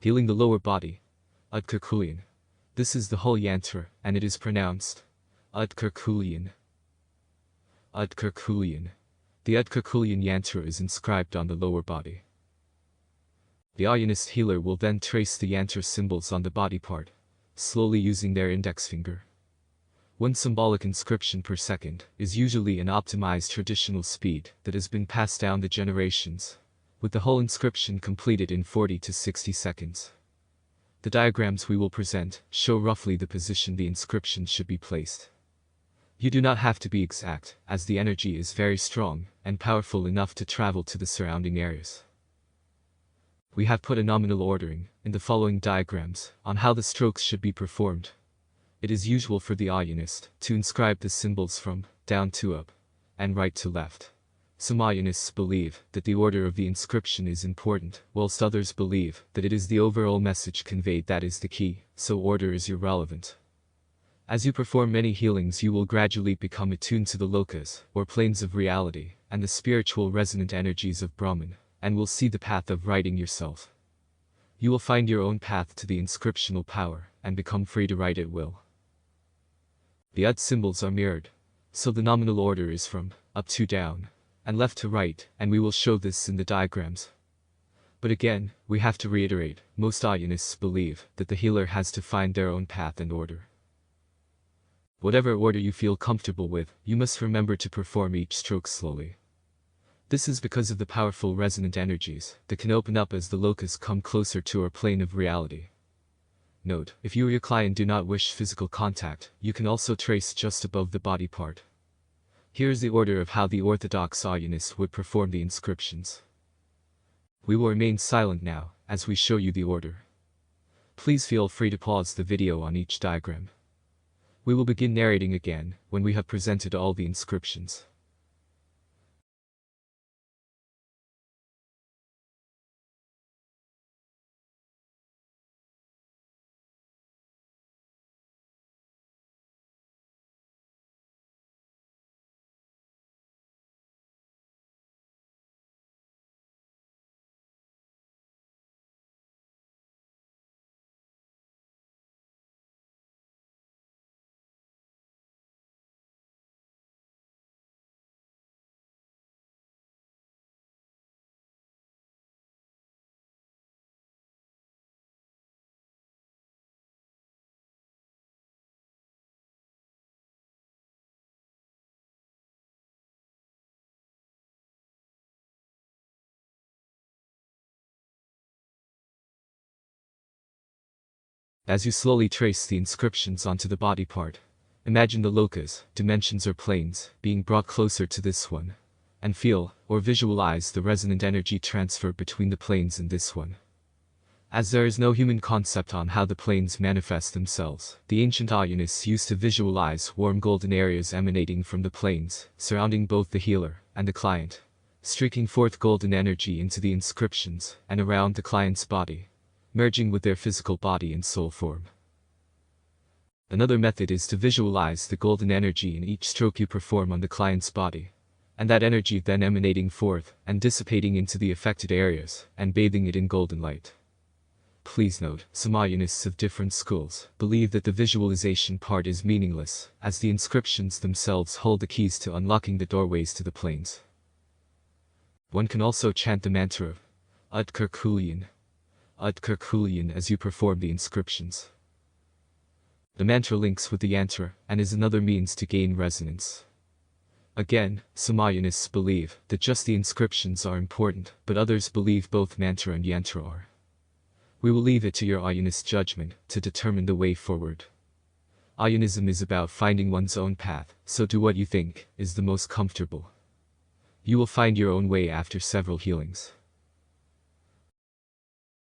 healing the lower body. Aaiyyan. This is the whole yantra, and it is pronounced Aaiyyan. Aaiyyan. The Aaiyyan yantra is inscribed on the lower body. The Aayyanist healer will then trace the yantra symbols on the body part, slowly using their index finger. One symbolic inscription per second is usually an optimized traditional speed that has been passed down the generations, with the whole inscription completed in 40 to 60 seconds. The diagrams we will present show roughly the position the inscription should be placed. You do not have to be exact, as the energy is very strong and powerful enough to travel to the surrounding areas. We have put a nominal ordering in the following diagrams on how the strokes should be performed. It is usual for the Aayyanist to inscribe the symbols from down to up and right to left. Some Aayyanists believe that the order of the inscription is important, whilst others believe that it is the overall message conveyed that is the key, so order is irrelevant. As you perform many healings, you will gradually become attuned to the lokas, or planes of reality, and the spiritual resonant energies of Brahman, and will see the path of writing yourself. You will find your own path to the inscriptional power, and become free to write at will. The Ud symbols are mirrored, so the nominal order is from up to down, and left to right, and we will show this in the diagrams. But again, we have to reiterate, most Aayyanists believe that the healer has to find their own path and order. Whatever order you feel comfortable with, you must remember to perform each stroke slowly. This is because of the powerful resonant energies that can open up as the lokas come closer to our plane of reality. Note, if you or your client do not wish physical contact, you can also trace just above the body part. Here is the order of how the orthodox Aayyanists would perform the inscriptions. We will remain silent now, as we show you the order. Please feel free to pause the video on each diagram. We will begin narrating again when we have presented all the inscriptions. As you slowly trace the inscriptions onto the body part, imagine the lokas, dimensions or planes, being brought closer to this one, and feel, or visualize the resonant energy transfer between the planes and this one. As there is no human concept on how the planes manifest themselves, the ancient Aayyanists used to visualize warm golden areas emanating from the planes, surrounding both the healer and the client, streaking forth golden energy into the inscriptions and around the client's body, merging with their physical body and soul form. Another method is to visualize the golden energy in each stroke you perform on the client's body, and that energy then emanating forth and dissipating into the affected areas and bathing it in golden light. Please note, some Aayyanists of different schools believe that the visualization part is meaningless, as the inscriptions themselves hold the keys to unlocking the doorways to the planes. One can also chant the mantra of Aaiyyan as you perform the inscriptions. The mantra links with the yantra and is another means to gain resonance. Again, some Aayyanists believe that just the inscriptions are important, but others believe both mantra and yantra are. We will leave it to your Aayyanist judgment to determine the way forward. Aayyanism is about finding one's own path, so do what you think is the most comfortable. You will find your own way after several healings.